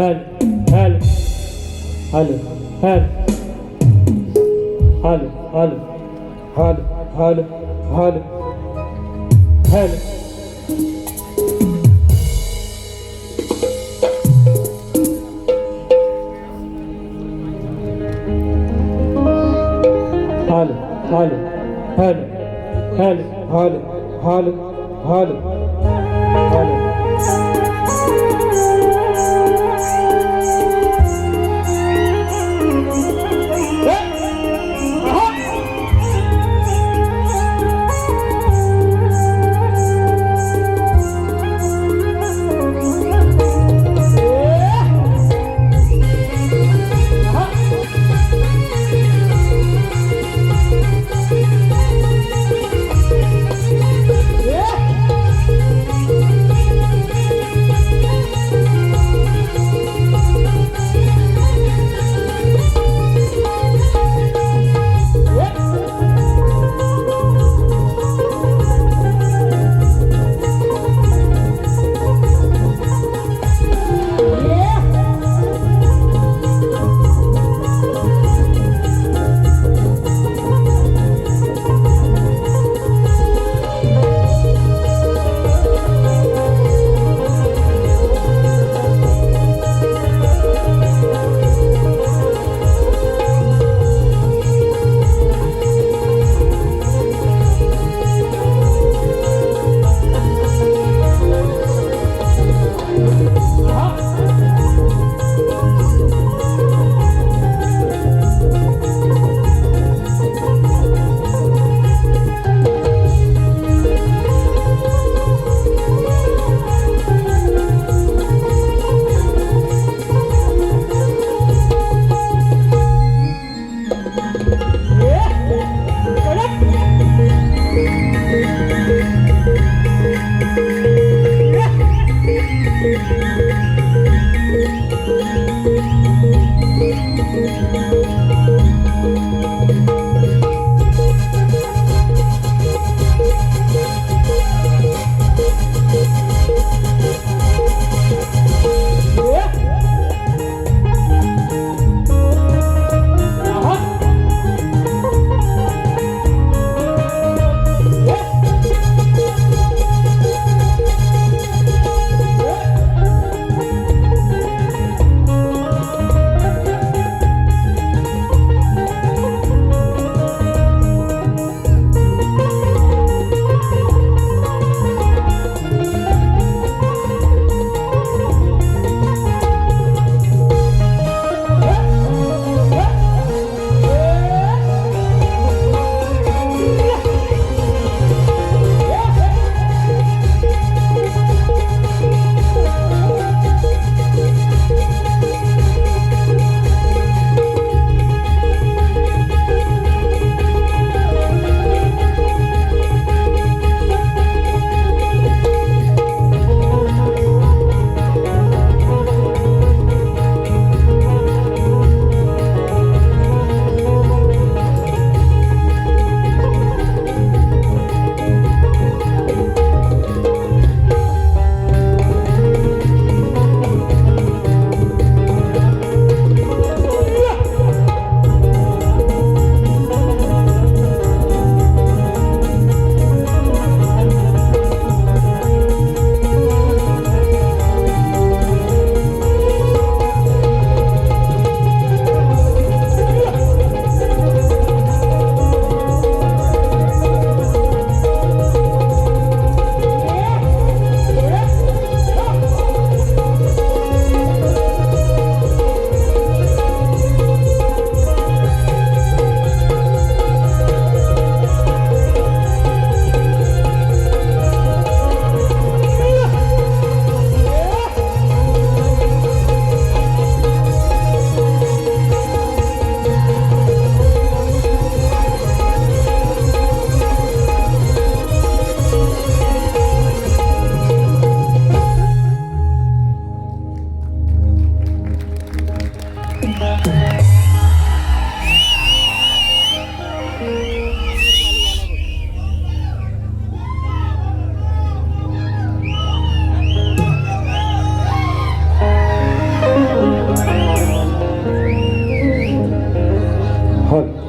hal hal hal hal hal hal hal hal hal hal hal hal hal hal hal hal hal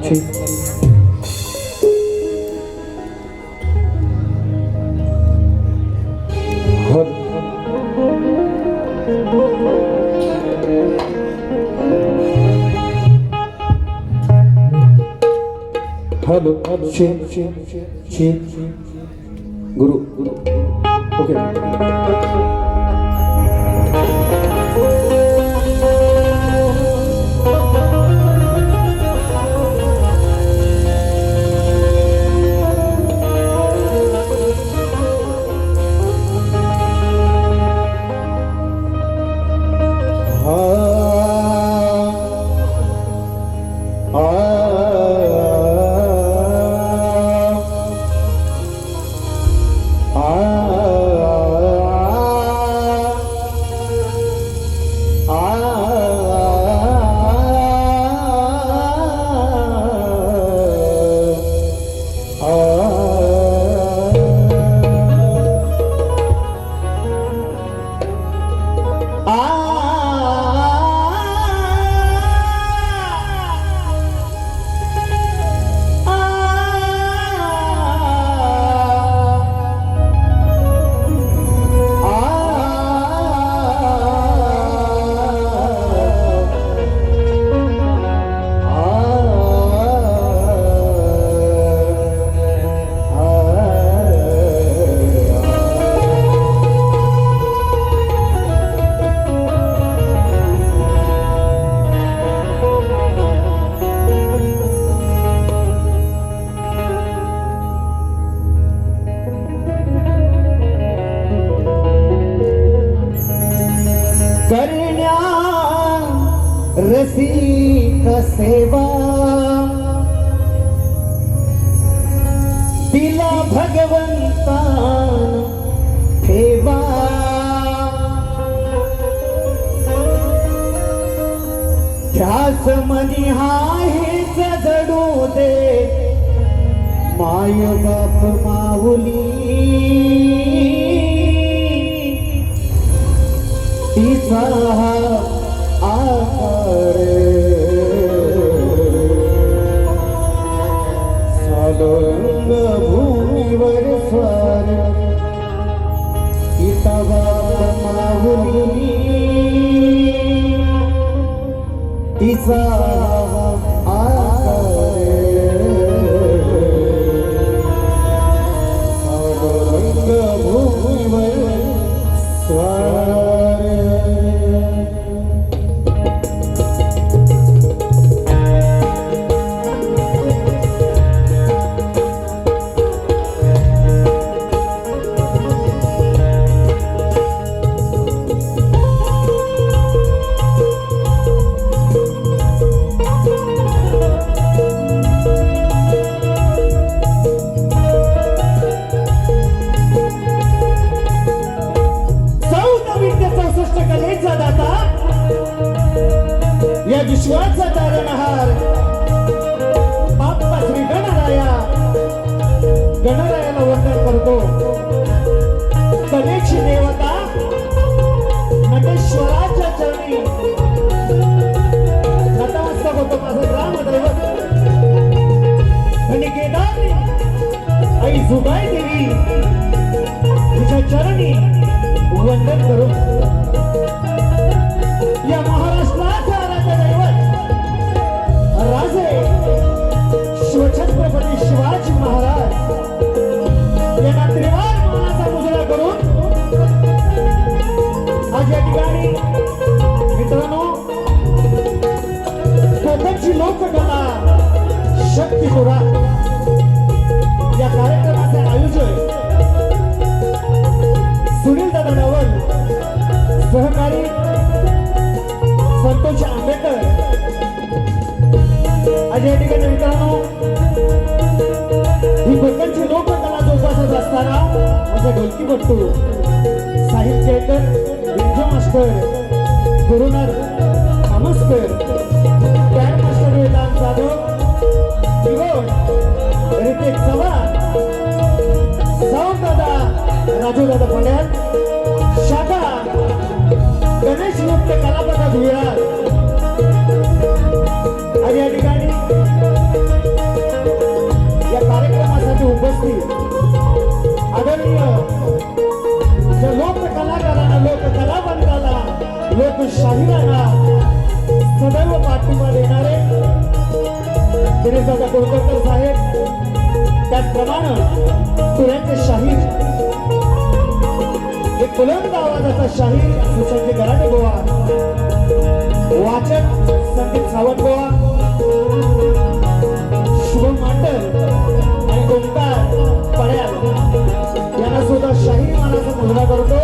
शी hello शी शी गुरु okay रसिक सेवा तिला भगवंता ठेवा ध्यास मनी हाच जडू दे माय बाप माऊली तिचा आकार सालंग भूमीवर स्वार इता बाप माऊली तिचा आकार सालंग भूमीवर स्वार या विश्वाचा तारणहार बाप्पा श्री गणरायाला वंदन करतो. कलेची देवता नटेश्वराच्या चरणी नतमस्तक होतो माझं ग्रामदैवत धनिकेदार आई जुबाई देवी तिच्या चरणी वंदन करू. या महाराष्ट्राचा राजे शिवछत्रपती शिवाजी महाराज यांना त्रिवार मानाचा मुजरा करून आज या ठिकाणी मित्रांनो कोकणची लोककला शक्तिपुरा या कार्यक्रमाचे आयोजन सुनील दादा नवल सहकारी संतोष आंबेडकर आज या ठिकाणी मित्रांनो ही कोकणची लोककला जोपासत असताना माझे ढोलकीपट्टू साहिल केळकर, विंजो master, Gurunath Amaskar, band master Vedant Jadhav, keyboard Ritesh Chavan, sound दादा राजू दादा पड्याल, शाखा गणेश मुक्त कलापथा धुळ्यात आज या ठिकाणी शाहिरांना सदैव पाठिंबा देणारे दिनेश दादा कोळकर साहेब, त्याचप्रमाणे तुऱ्यांचे शाहीर, एक बुलंद आवाजाचा शाहीर सुसंत गराडे गोवा, वाचक संदीप सावंत गोवा, शुभम मांडल आणि ओंकार पड्याल यांना सुद्धा शाहीर मानाचा मुजरा करतो.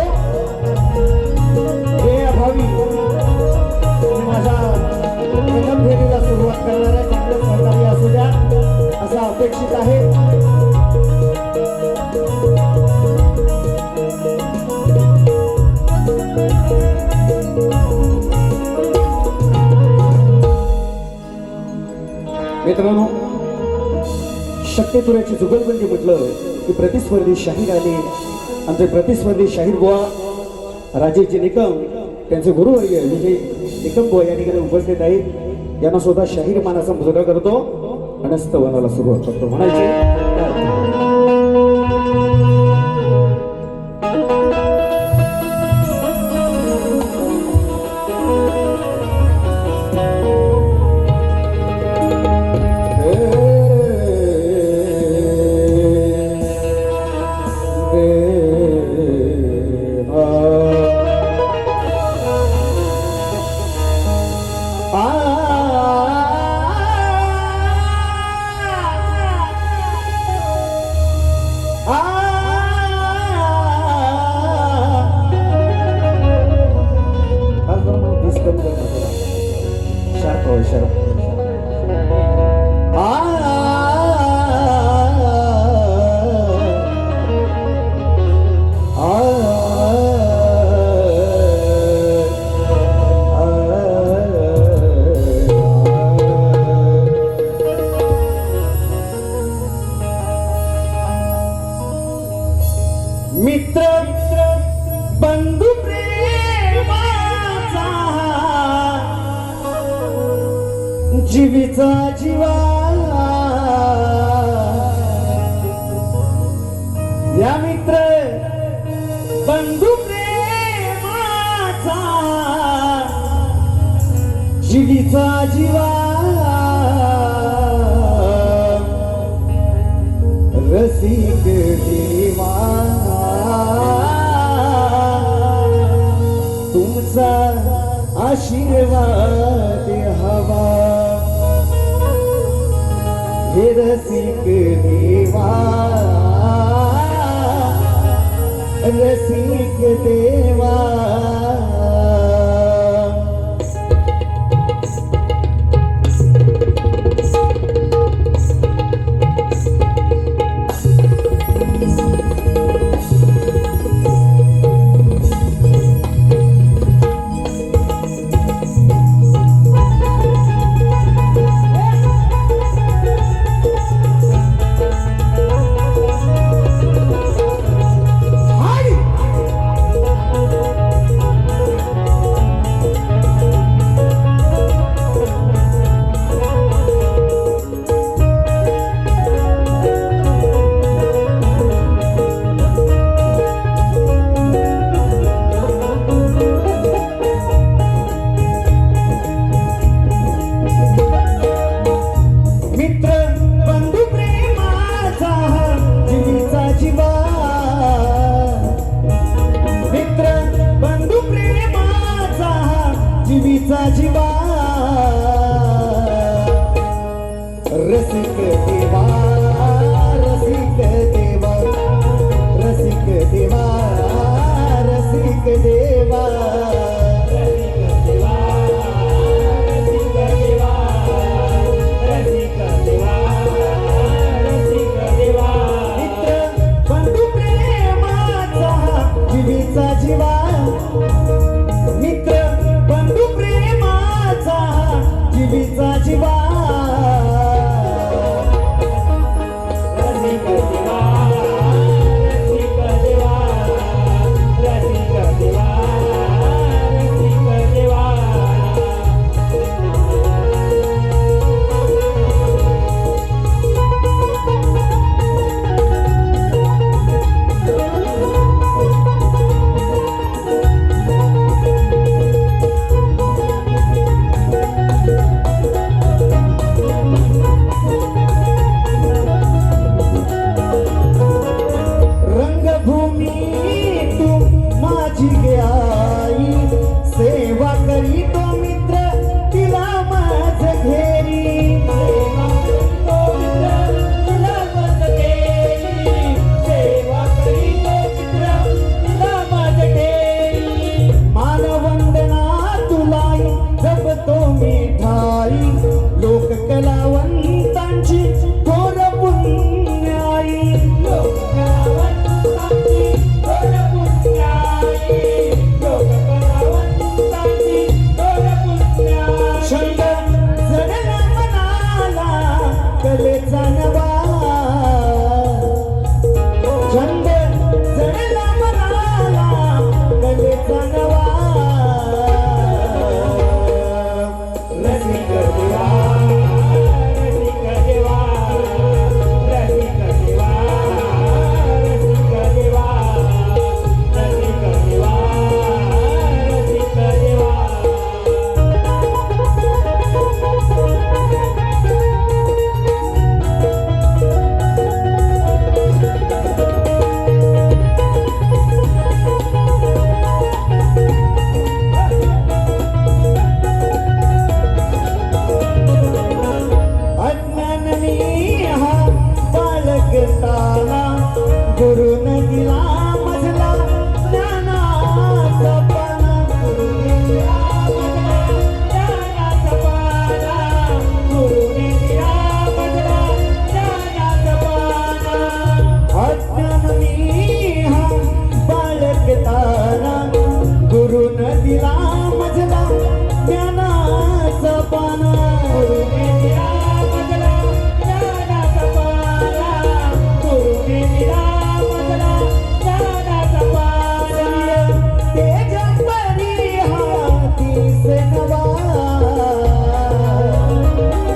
हे अभावी माझ्या प्रथम फेरीला सुरुवात करणाऱ्या चांगलं सहकार्य असू द्या असं अपेक्षित आहे. मित्रांनो, शक्यतुऱ्याची जुगलबंदी म्हटलं की प्रतिस्पर्धी शाहीर आले. आमचे प्रतिस्पर्धी शाहीर बुवा राजेशजी निकम, त्यांचे गुरुवर्य विजय निकम बुवा या ठिकाणी उपस्थित आहेत. यांना स्वतः शाहीर मानाचा मुजरा करतो आणि स्तवनाला सुरुवात करतो. म्हणायचे मित्र बंधू प्रेमाचा जीवीचा जीवा, या मित्र बंधू प्रेमाचा जीवीचा जीवा, रसिक देवा तुमचा आशीर्वाद हवा. हे रसिक देवा, रसिक देवा, जीवा, रसिक देवा, रसिक देवा, रसिक देवा, रसिक देवा, रसिक देवा, रसिक देवा, रसिक देवा, रसिक देवा. मित्र बंधू प्रेमाचा जीवीचा जीवा, मित्र बंधू प्रेमाचा जीवीचा जीवा, रसिक देवा, रसिक देवा, रसिक देवा, रसिक देवा.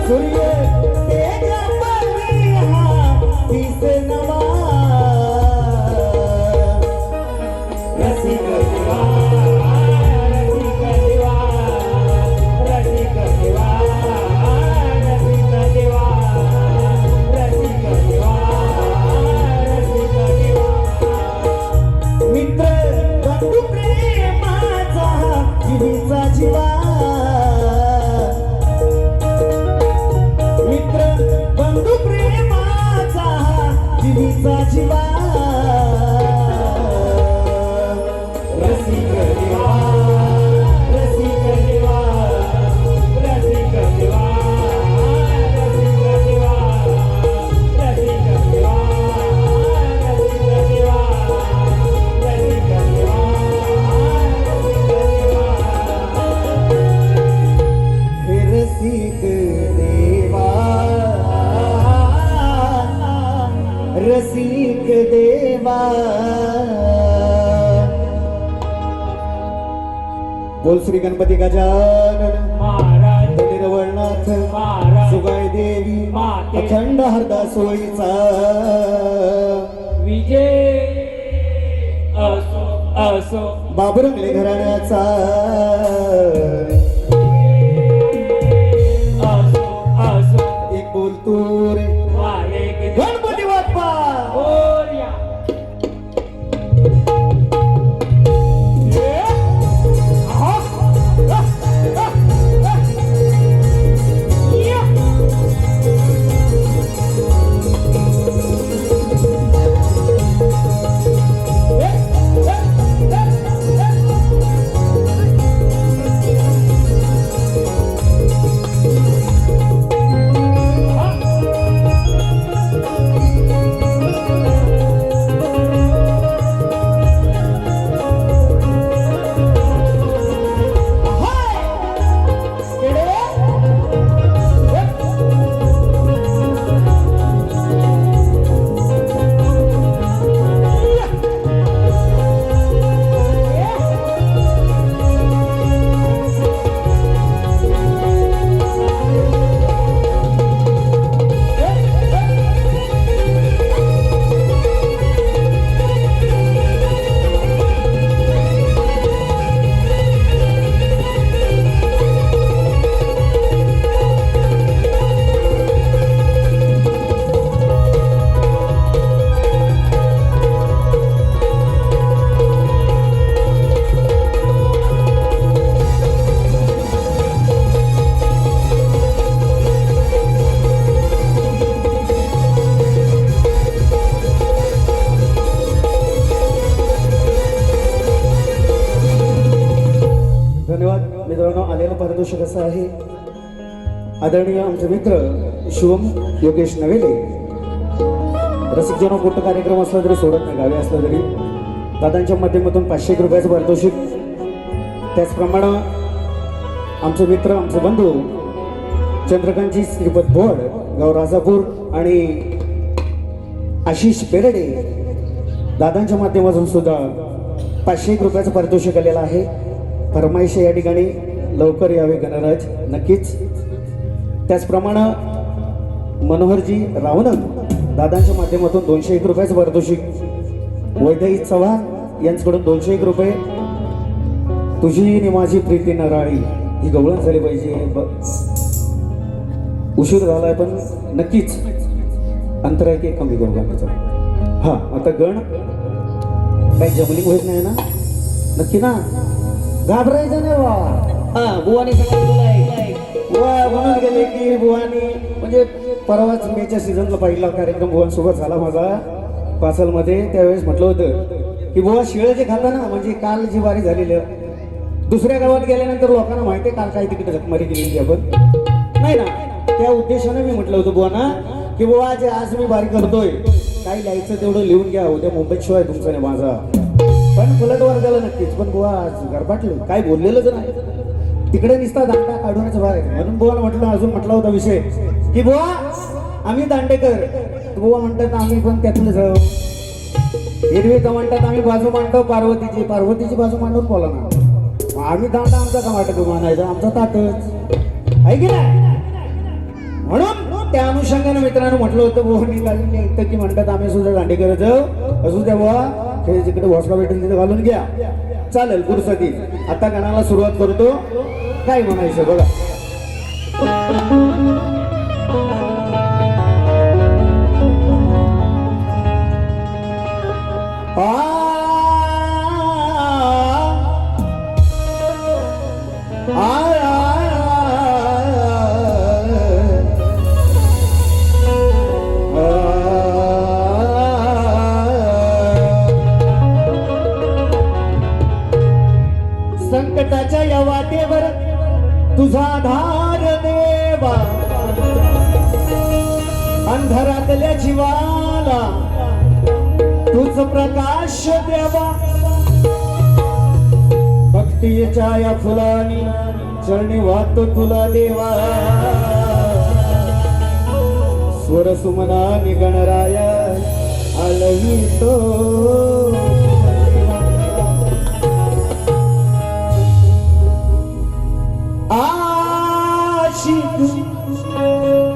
सूर्य तेजा परी हा दिस नवा रसिक देवा रसिक देवा रसिक देवा रसिक देवा रसिक देवा रसिक देवा मित्र बंधू प्रेमाचा जीवीचा जीवा मित्र बंधू प्रेमाचा जीवीचा जीवा रसिक देवा रसिक देवा रसिक देवा रसिक देवा रसिक देवा रसिक देवा रसिक देवा हे रसिक देवा रसिक देवा बोल श्री गणपती गजानन महाराज निरवळनाथ महाराज सुगाय देवी माते अखंड हरदा सोयीचा विजय असो असो बाबरंगले घराण्याचा असो असो एक बोलतो रे वाले गणपती बाप्पा बोल्या धन्यवाद मित्रांनो. आलेलं पारितोषिक असं आहे. आदरणीय आमचे मित्र शिवम योगेश नवेले रसिक जनो कुठं कार्यक्रम असला तरी सोडत नाही, गावी असला तरी दादांच्या माध्यमातून 500 रुपयाचं पारितोषिक. त्याचप्रमाणे आमचे मित्र आमचे बंधू चंद्रकांतजी श्रीपत भोड गाव राजापूर आणि आशिष बेरडे दादांच्या माध्यमातून सुद्धा 500 रुपयाचं पारितोषिक आलेलं आहे. फरमाईश या ठिकाणी लवकर यावे गणराज नक्कीच. त्याचप्रमाणे मनोहरजी रावणक दादांच्या माध्यमातून 201 रुपयाचं पारितोषिक. वैद्यही चव्हाण यांच्याकडून 201 रुपये. तुझी नि माझी प्रीती नराळी ही गवळण झाली पाहिजे. उशीर झालाय पण नक्कीच अंतर आहे की कमी करू गाण्याचं. हा आता गण काही जमलिंग होत नाही ना, नक्की ना, घाबरायचं नाही वा. हा बुवानी बुवा म्हणून गेले की बुवानी म्हणजे परवाच मेच्या सीझनला पहिला कार्यक्रम बुवांसोबत झाला माझा पासलमध्ये. त्यावेळेस म्हटलं होतं की बुवा शिळे जे खाता ना, म्हणजे काल जी वारी झालेलं दुसऱ्या गावात गेल्यानंतर लोकांना माहिती आहे काल काय तिकडे जखमारी केली आपण नाही ना, त्या उद्देशाने मी म्हटलं होतं बुवाना की बुवा जे आज मी वारी करतोय काय लिहायचं तेवढं लिहून घ्या, उद्या मुंबईत शिवाय तुमचा नाही माझा. पण पलट वर्गाला नक्कीच. पण बुवा आज गरबाटलं काय बोललेलंच नाही, तिकडे निसता दांडा काढूनच बाहेर. म्हणून बुवाला म्हटलं, अजून म्हटला होता विषय की बुवा आम्ही दांडेकर. बुवा म्हणतात आम्ही पण त्यातलं जाऊ. हिरवी का म्हणतात आम्ही बाजू मांडतो पार्वतीची, पार्वतीची बाजू मांडून बोला ना. आम्ही दांडा आमचा का वाटत मानायचा, आमचा ताटच आहे की नाही. म्हणून त्या अनुषंगाने मित्रांनो म्हटलं होतं बोहणी घालून एकटं की म्हणतात आम्ही सुद्धा दांडी करत जाऊ असू द्या बुवा हे जिकडे भोसला भेटेल तिथे घालून घ्या चालेल पुरसती आता गाण्याला सुरुवात करतो काय म्हणायचं बघा संकटाच्या या वाटेवर तुझा आधार देवा अंधारातल्या जीवाला तुझ प्रकाश देवा भक्तीच्या या फुलानी चरणी वाहतो तुला देवा स्वर सुमनानी गणराया आलवितो आशिक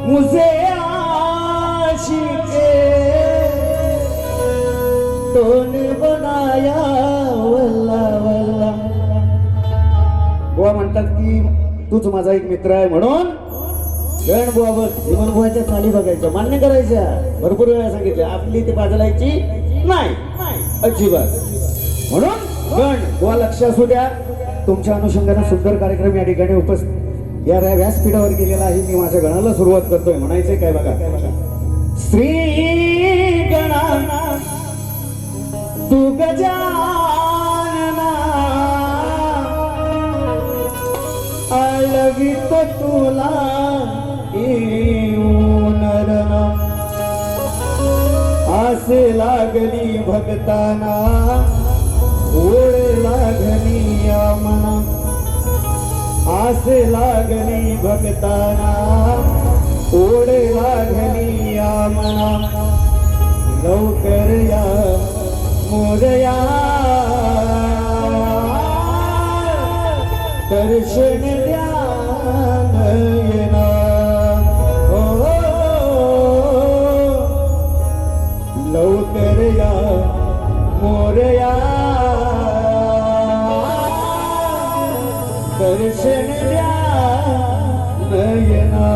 मुझे आशिक तूने बनाया वल्ला वल्ला बुवा म्हणतात की तूच माझा एक मित्र आहे म्हणून गण बुवा विमान बुवाच्या चाली बघायच्या मान्य करायच्या भरपूर वेळा सांगितलं आपली ती बाजलायची नाही अजिबात म्हणून गण बुवा लक्ष असू द्या तुमच्या अनुषंगाने सुंदर कार्यक्रम या ठिकाणी उपस्थित या व्यासपीठावर केलेला आहे मी माझ्या गणाला सुरुवात करतोय म्हणायचंय काय बघा श्री गणा तू गजानना आलवित तुला नरना आसे लागली भक्ताना ओढ लागली या मना आसे लागली भक्ताना ओढ लागली या मना लवकर या मोरया दर्शन द्या नयना लवकर या मोरया दर्शन द्या नयना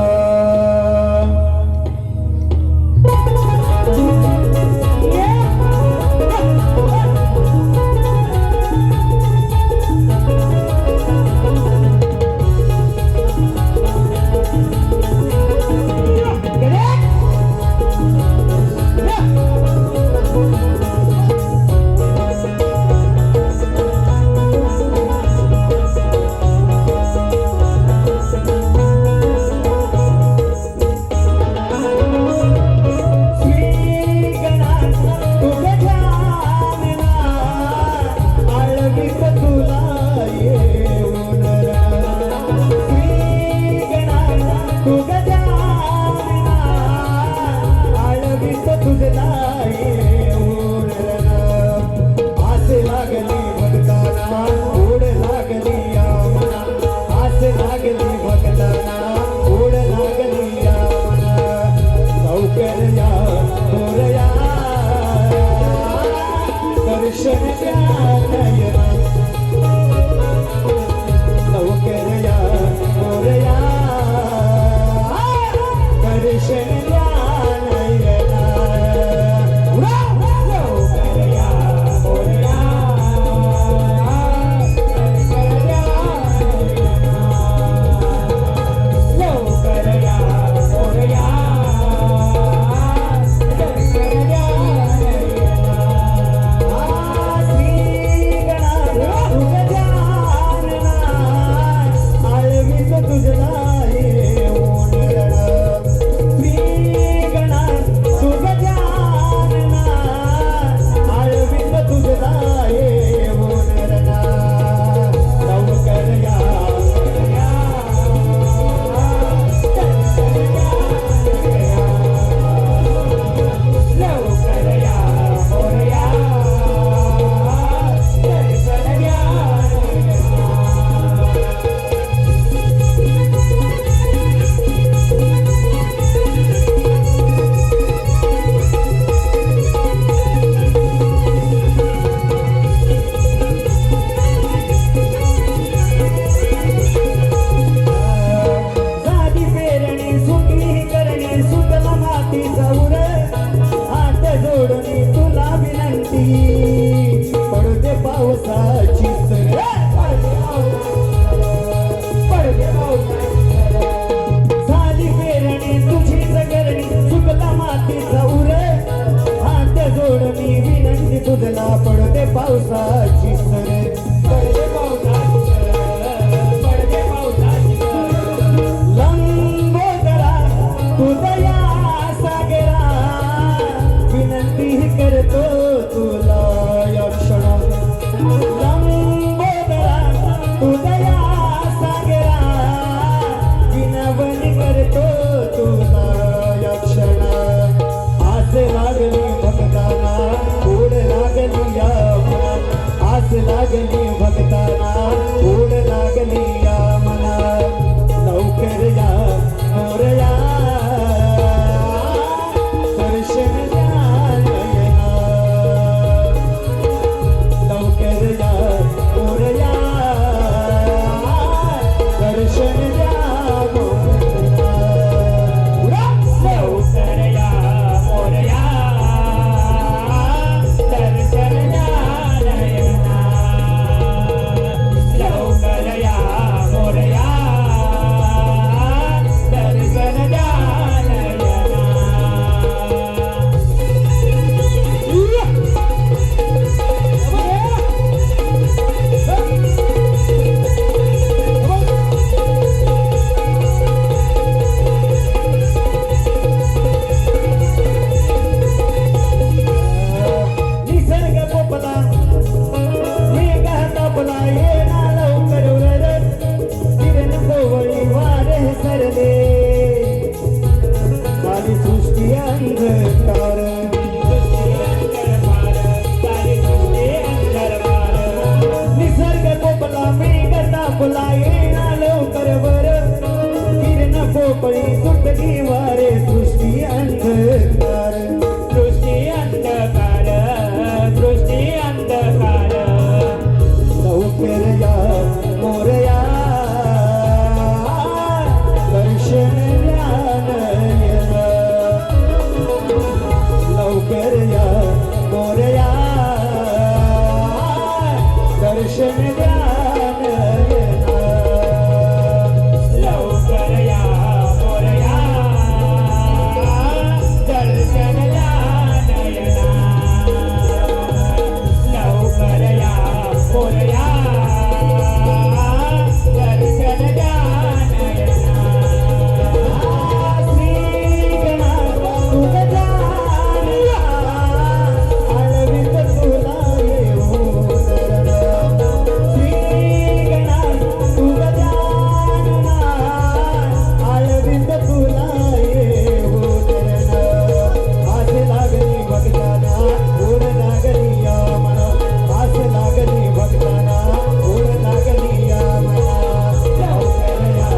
पावसाची सर पडदे पावसाची सर, पडदे पावसाची सर. लंबोदरा तुझया सागरा विनंती करतो तुला या क्षणा लंबोदरा तुझया सागरा विनवणी करतो तुला या क्षणा आस लागली भक्ताना ओढ लागली या मना आस लागली भक्ताना ओढ लागली या मना लवकर या मोरया दर्शन द्या नयना लवकर या मोरया दर्शन द्या मोरया लवकर या मोरया, दर्शन द्या नयना. लवकर या मोरया, दर्शन द्या नयना. निसर्ग पोपला मेघ तापला येना लवकर वरद किरण कोवळी वारे सरले खाली सृष्टी अंधकार निसर्ग पोपला मेघ तापला येना लवकर वरद किरण कोवळी सुटली वारे सृष्टी अंधकार दृष्टी अंधकार, दृष्टी अंधकार. लवकर या मोरया दर्शन द्या नयना लवकर या मोरया दर्शन द्या नयना लवकर या मोरया, दर्शन द्या नयना. लवकर या मोरया, दर्शन द्या नयना. श्री गणा तुझ्या आळवीत तुला येऊ श्री गणा तुझ्या आळवीत तुला येऊ आस लागली भक्ताना ओढ लागली या मना आस लागली भक्ताना ओढ लागली या मना लवकर या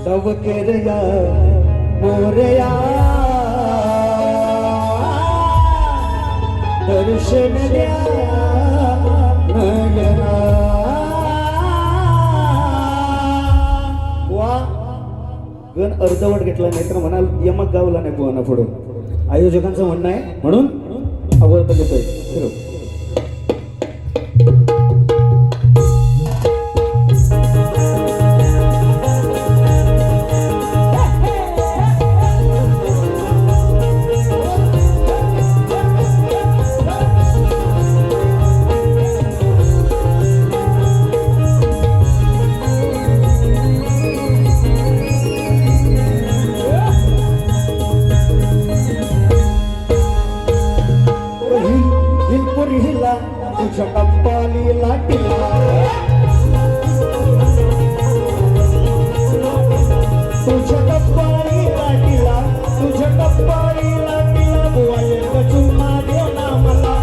लवकर या मोरया दर्शन द्या नयना वा गण अर्धवट घेतला नाही तर म्हणाल यमक गावला नाही पोहाना पुढं आयोजकांचं म्हणणं आहे म्हणून आवडतं घेतोय फिरव हिला तुझ्या कप्पाली लाटीला तुझ्या कप्पाली लाटीला तुझ्या कप्पाली लाटीला बुवा चुम्मा दे ना मला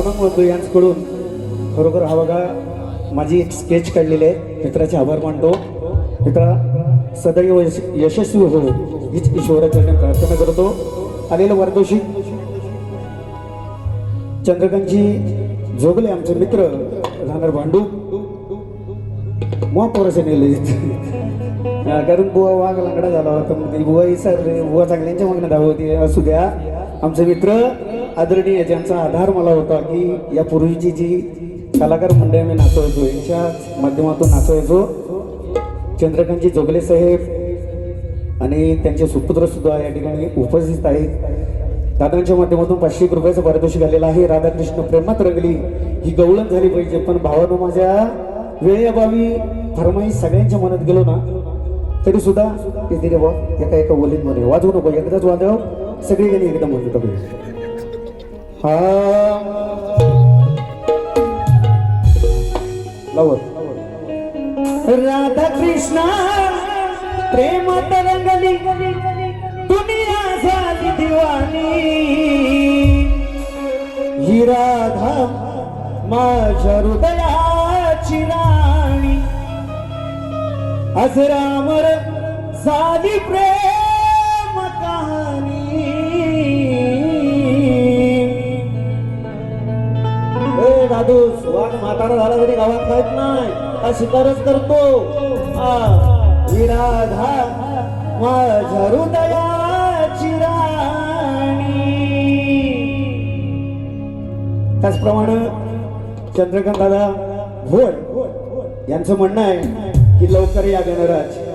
पांडुरंग बंधू यांच्याकडून खरोखर हा बघा माझी एक स्केच काढलेली आहे. मित्राचे आभार मानतो. मित्रा सदैव यशस्वी हो हीच ईश्वराचरणी प्रार्थना करतो. आलेलं पारितोषिक चंद्रकांतजी जोगले आमचे मित्र राहणार भांडू महापौराचे नेले कारण बुवा वाघ लाकडा झाला होता. बुवा सर बुवा चांगल्यांच्या मागण्या धाव होती. असू द्या आमचे मित्र आदरणीय ज्यांचा आधार मला होता की या पूर्वीची जी कलाकार मंडळी मी नाचवायचो यांच्या माध्यमातून नाचवायचो. चंद्रकांतजी जोगले साहेब आणि त्यांचे सुपुत्र सुद्धा या ठिकाणी उपस्थित आहेत. दादांच्या माध्यमातून 500 रुपयाचं पारितोषिक आलेलं आहे. राधाकृष्ण प्रेमात रंगली ही गवळण झाली पाहिजे. पण भावानं माझ्या वेळेअभावी फरमाई सगळ्यांच्या मनात गेलो ना तरी सुद्धा ते दिले बा एका ओलीत मध्ये वाजवू नको एकदाच वाजव सगळी गाणी एकदम होती. राधा कृष्ण प्रेमात रंगली दुनिया झाली दिवाणी ही राधा माझ्या हृदयाची राणी आज रामर झाली प्रेम कहाणी. दादू वाट म्हातारा झाला तरी गावात खात नाही हा शिकारच करतो. ही राधा माझ्या हृदयाची राणी. त्याचप्रमाणे चंद्रकांत दादा भोड यांचं म्हणणं आहे की लवकर या गणराज.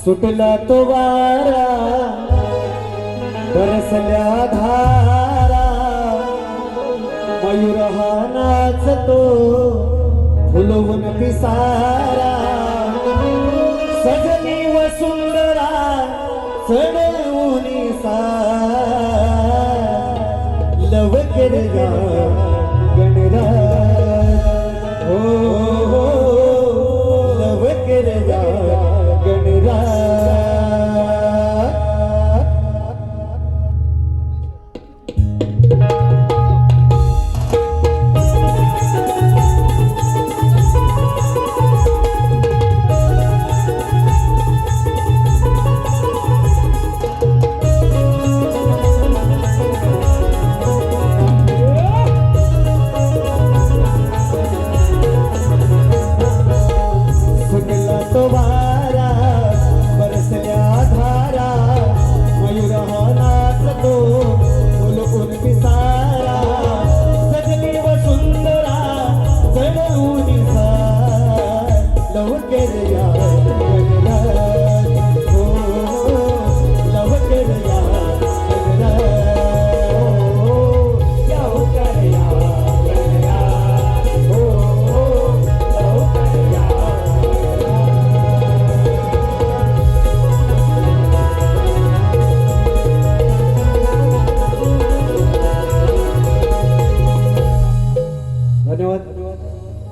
सुटला तो वारा बरसल्या धारा मयूर हा नाचतो फुलवून पिसारा सजनी व सुंदरा चढवून लवकर या गणराज. हो लवकर या गणराज.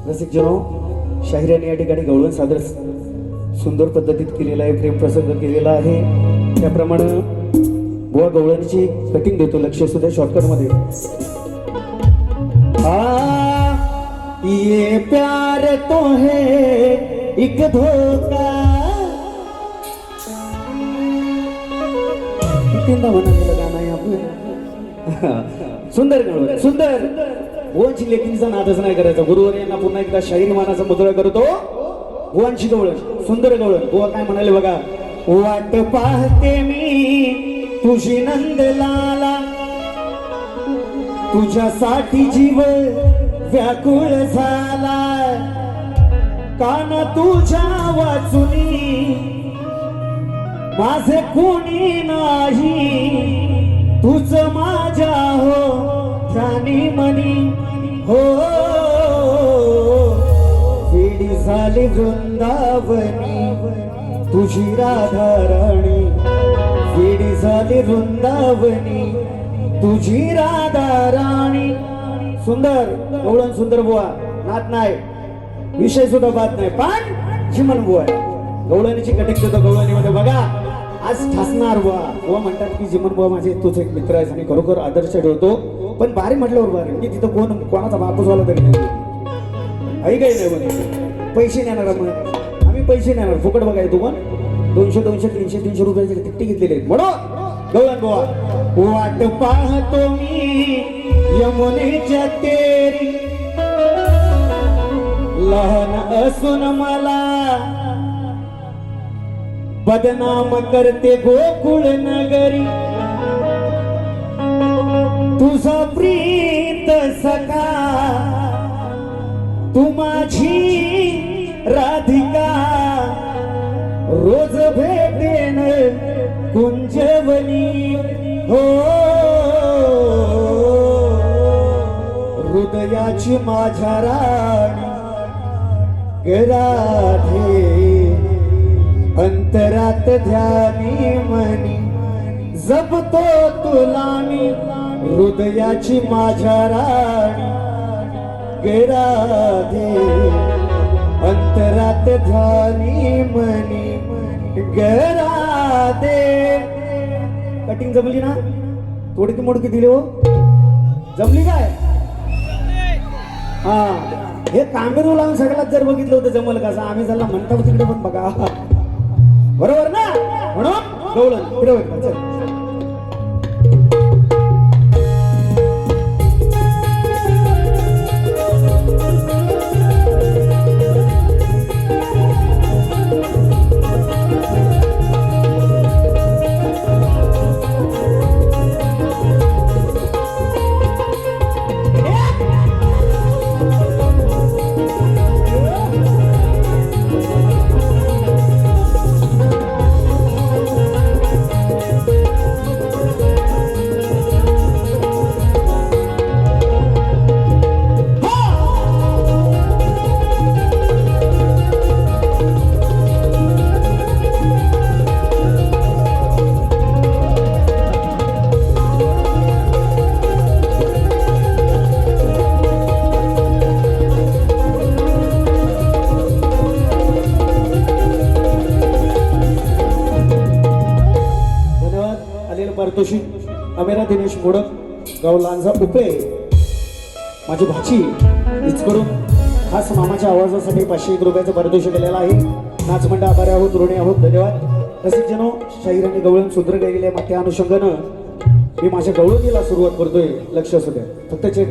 रसिक जनो शाहिराने या ठिकाणी गवळण सादर सुंदर पद्धतीत केलेला आहे. प्रेमप्रसंग केलेला आहे. त्याप्रमाणे बुवा गवळणीची कटिंग देतो. लक्ष सुद्धा शॉर्टकट मध्ये. ये प्यार तो है एक धोखा तीनदा म्हणालेलं गाणं आहे आपलं. सुंदर गवळण सुंदर. बुवांची लेखणीचा नादच नाही करायचा. गुरुवर यांना पुन्हा एकदा शाहीर मानाचा मुजरा करतो. बुवांची गवळण सुंदर गवळण. बुवा काय म्हणाले बघा. वाट पाहते मी तुझी नंदलाला, तुझ्यासाठी जीव व्याकुळ झाला, कान तुझ्या वाचुनी माझे कोणी नाही, तुझ माझ्या हो ध्यानी मनी हो. वेडी झाली वृंदावनी तुझी राधा राणी, वेडी झाली वृंदावनी तुझी राधा राणी. सुंदर गवळण सुंदर बुवा. नात नाही विषय सुद्धा बात नाही पण चिमण बुवा गवळणीची कटिंग देतो गवळणीमध्ये बघा. आज ठासणार बुवा. बुवा म्हणतात की चिमण बुवा माझे तूच एक मित्र आहेस आणि खरोखर आदर्श ठेवतो. पण बारी म्हटल्यावर बारी की तिथं कोणाचा बापूस वाला तरी नाही. आई काही नाही म्हणजे पैसे नेणार मग आम्ही पैसे नेणार फुकट बघाय तू पण 200 200 300 300 रुपयाचे तिकटे घेतलेले आहेत म्हणून गवळण बुवा. वाट पाहतो मी यमुनेच्या तेरी, लहान असून मला बदनाम करते गोकुळ नगरी, तुझा प्रीत सखा तू माझी राधिका, रोज भेटेन कुंजवनी हो. हृदयाची माझ्या राणी राधे, अंतरात ध्यानी मनी जपतो तुला मी. हृदयाची माझ्या राणी राधे, अंतरात ध्यानी मनी राधे. कटिंग जमली ना? तोडकी मोडकी दिली हो. जमली काय? हा हे कांबेरू लावून सगळ्यात जर बघितलं होतं जमल कसं. आम्ही झाला म्हणता तिकडे पण बघा बरोबर ना. म्हणून गवळण फिरव चल. पारितोषिक अमेरा दिनेश मोडक गाव लांजा उपळे माझी भाची हीच खास मामाच्या आवाजासाठी 501 रुपयाचं पारितोषिक दिलेलं आहे. नाचमंडळ आभारी आहोत ऋणी आहोत धन्यवाद. रसिकजनो शाहीर आणि गवळण सुंदर गायलेले आहे. मग त्या अनुषंगानं मी माझ्या गवळणीला सुरुवात करतोय. लक्ष असू द्या फक्त चेक.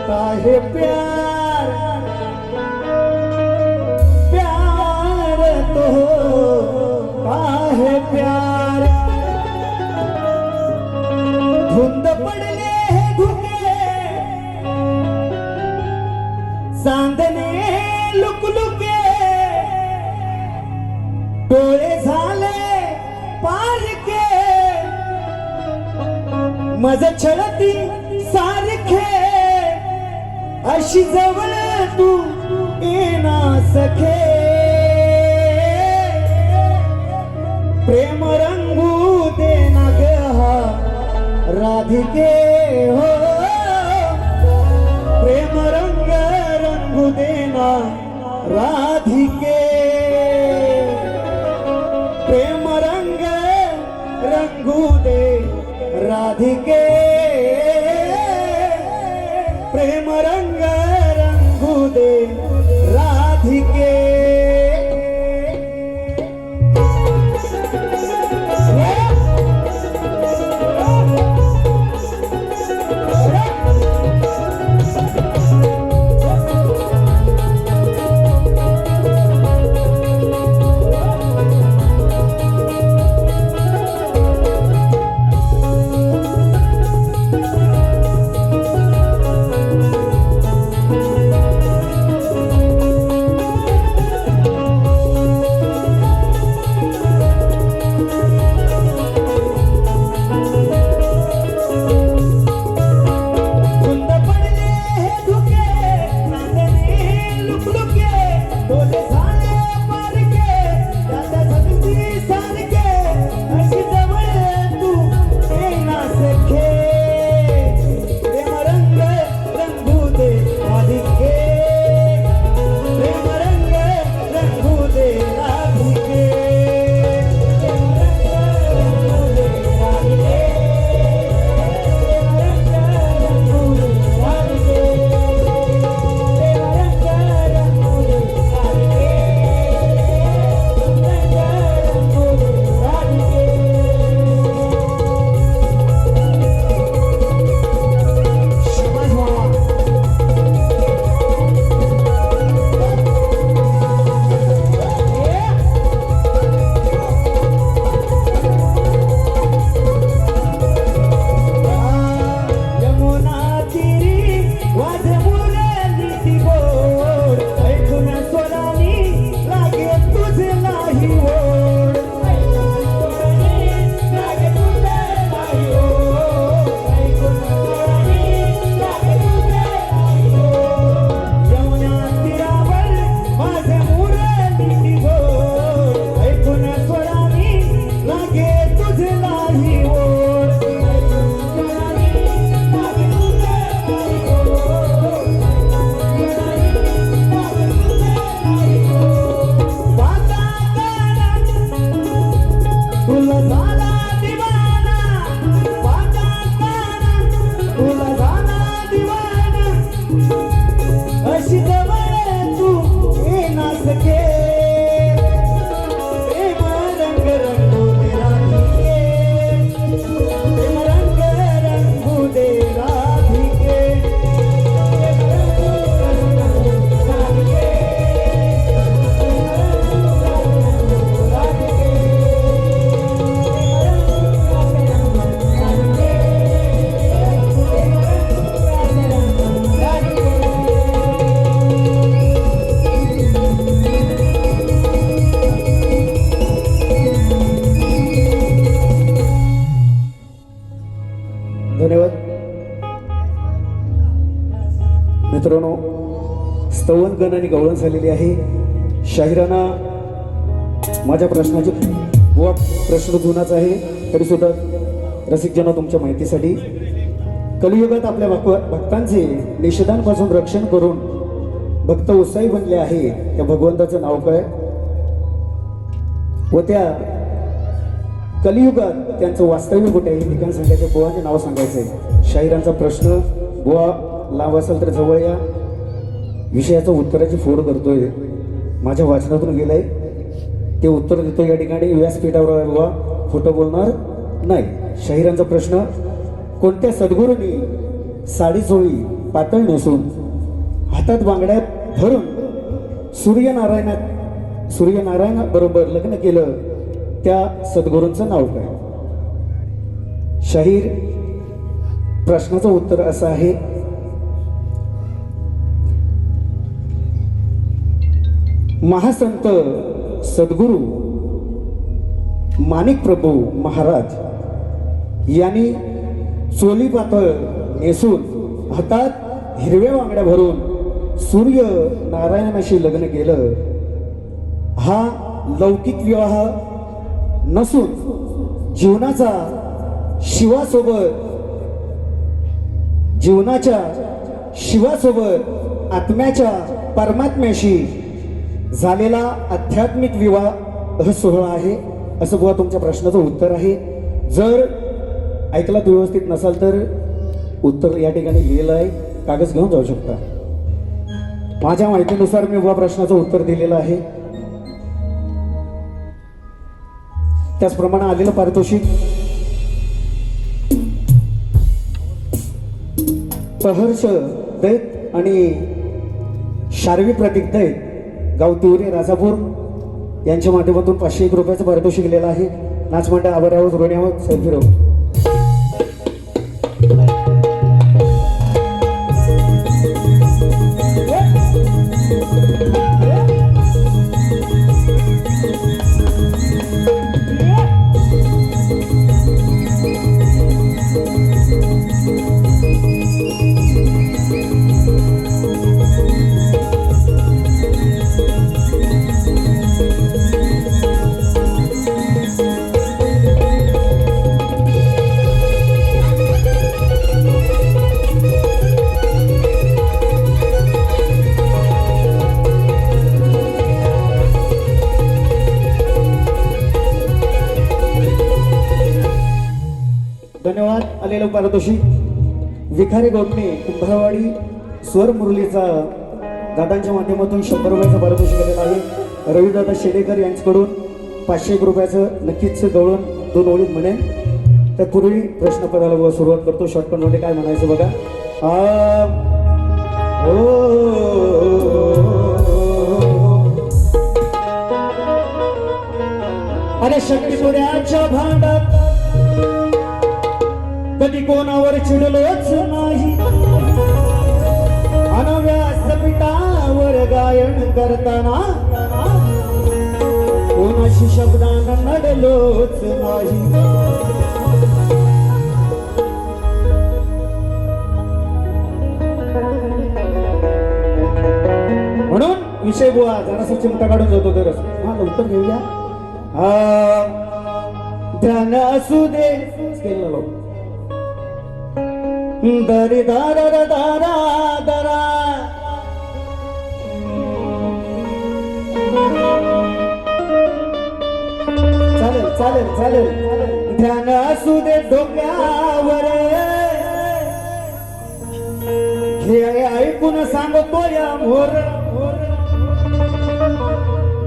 काहे प्यार प्यार तो काहे प्यार, धुंद पडले हे धुके चांदणे लुकलुके, डोळे झाले पारके मज छळती सारखे, अशी जवळ तू येना सखे, प्रेम रंगू दे ना ग हा राधिके हो, प्रेम रंगू दे ना राधिके, प्रेम रंगू दे राधिके प्रेम रंग रंगू दे राधिके धन्यवाद मित्रांनो. स्तवन गण आणि गवळण झालेली आहे. शाहिरांना माझ्या प्रश्नाचे व प्रश्न जुनाच आहे तरी सुद्धा रसिकजन तुमच्या माहितीसाठी कलियुगात आपल्या भक्तांचे निषेधांपासून रक्षण करून भक्त उत्साही बनले आहे त्या भगवंताचं नाव काय व त्या कलियुगात त्यांचं वास्तव्य कुठे आहे ठिकाण सांगायचं बुवाचे नाव सांगायचंय. शाहिरांचा प्रश्न बुवा लांब असेल तर जवळ या. विषयाचं उत्तराची फोड करतोय माझ्या वाचनातून गेलंय ते उत्तर देतो या ठिकाणी व्यासपीठावर आहे बुवा खोटं बोलणार नाही. शाहिरांचा प्रश्न कोणत्या सद्गुरूंनी साडी चोळी पातळ नेसून हातात बांगड्या धरून सूर्यनारायण बरोबर लग्न केलं त्या सद्गुरूंचं नाव काय. शाहीर प्रश्नाचं उत्तर असं आहे महासंत सद्गुरू माणिक प्रभू महाराज यांनी चोली पातळ नेसून हातात हिरव्या बांगड्या भरून सूर्य नारायणाशी लग्न केलं. हा लौकिक विवाह नसून जीवनाच्या शिवासोबत आत्म्याच्या परमात्म्याशी झालेला आध्यात्मिक विवाह सोहळा आहे असं बुवा तुमच्या प्रश्नाचं उत्तर आहे. जर ऐकला तू व्यवस्थित नसाल तर उत्तर या ठिकाणी लिहिलं आहे, कागद घेऊन जाऊ शकता. माझ्या माहितीनुसार मी उभा प्रश्नाचं उत्तर दिलेलं आहे. त्याचप्रमाणे आलेलं पारितोषिक प्रहर्ष दैत आणि शार्वी प्रतीक दैत गाव तिवरी राजापूर यांच्या माध्यमातून 501 रुपयाचं पारितोषिक दिलेलं आहे. नाचमंडळ आभार आहोत, ऋणी आहोत, सेल्फी राहू. धन्यवाद. आलेलं पारितोषिक विखारे गोटणे कुंभारवाडी स्वर मुरलीचा दादांच्या माध्यमातून 100 रुपयाचं पारितोषिक आलेलं आहे. रविदादा शेडेकर यांच्याकडून 501 रुपयाचं नक्कीच गवळण 2 ओळीत म्हणेन. त्यापूर्वी प्रश्नपदाला सुरुवात करतो. शॉर्टकटमध्ये काय म्हणायचं बघा. अरे शक्तीपुऱ्याच्या भांडात कधी कोणावर चिडलोच नाही. व्यासपीठावर गायन करताना कोणाशी शब्दांना नडलोच नाही. म्हणून विषय बुवा जरासा चिमटा काढून जातो तरच. हा लवकर घेऊया. ध्यान असू दे स्केल लाव. दरी दारा दारा दारा चालेल चालेल चालेल. ध्यान असू दे डोक्यावर हे ऐकून सांगतो या मोर.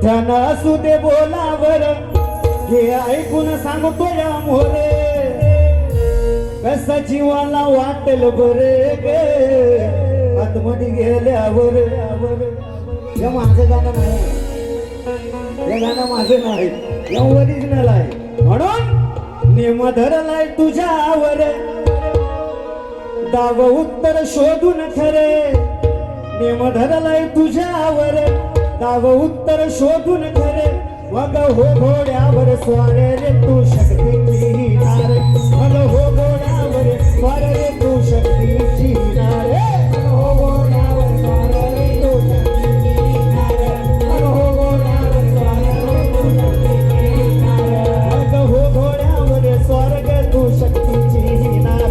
ध्यान असू दे बोलावर हे ऐकून सांगतो या मोरे. कसा जीवाला वाटेल बरे गे आतमध्ये गेल्यावर. हे माझं गाणं नाही, हे गाणं माझं नाही, हे ओरिजिनल आहे. म्हणून नेम धरलाय तुझ्यावर दाव उत्तर शोधून खरे. नेम धरलाय तुझ्यावर दाव उत्तर शोधून खरे. मग हो घोड्यावर स्वारे रे तू शक्तीची नार. मग हो घोड्यावर स्वारे रे तू शक्तीची नार. मग हो घोड्यावर स्वारे रे तू शक्तीची नार. मग हो घोड्यावर स्वारे रे तू शक्तीची नार. मग हो घोड्यावर स्वर्ग तू शक्तीची नार.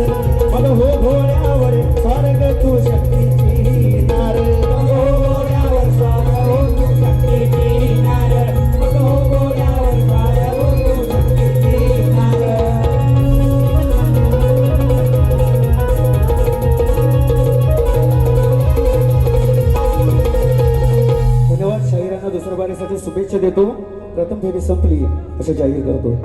मग हो घोड्यावर स्वर्ग तू शक्तीची नार. मग हो घोड्यावर स्वर्ग तू शक्तीची नार. दुसऱ्या बारीसाठी शुभेच्छा देतो. प्रथम फेरी संपली असं जाहीर करतो.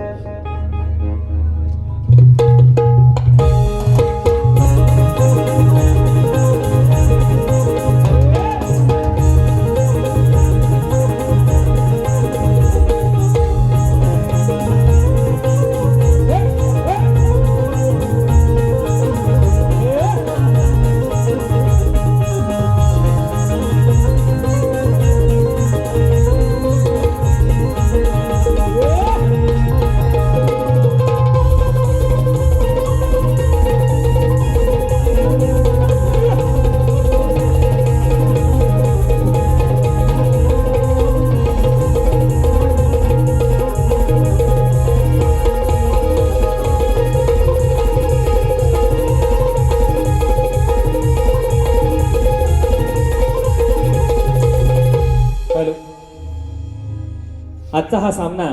आजचा हा सामना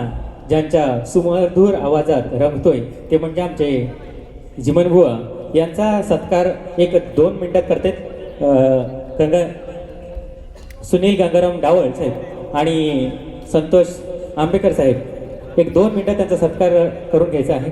ज्यांच्या सुमधुर आवाजात रंगतोय ते म्हणजे आमचे जिमनबुवा यांचा सत्कार एक 2 मिनिटात करतात. सुनील गंगाराम डावळ साहेब आणि संतोष आंबेकर साहेब एक 2 मिनिटात त्यांचा सत्कार करून घ्यायचा आहे.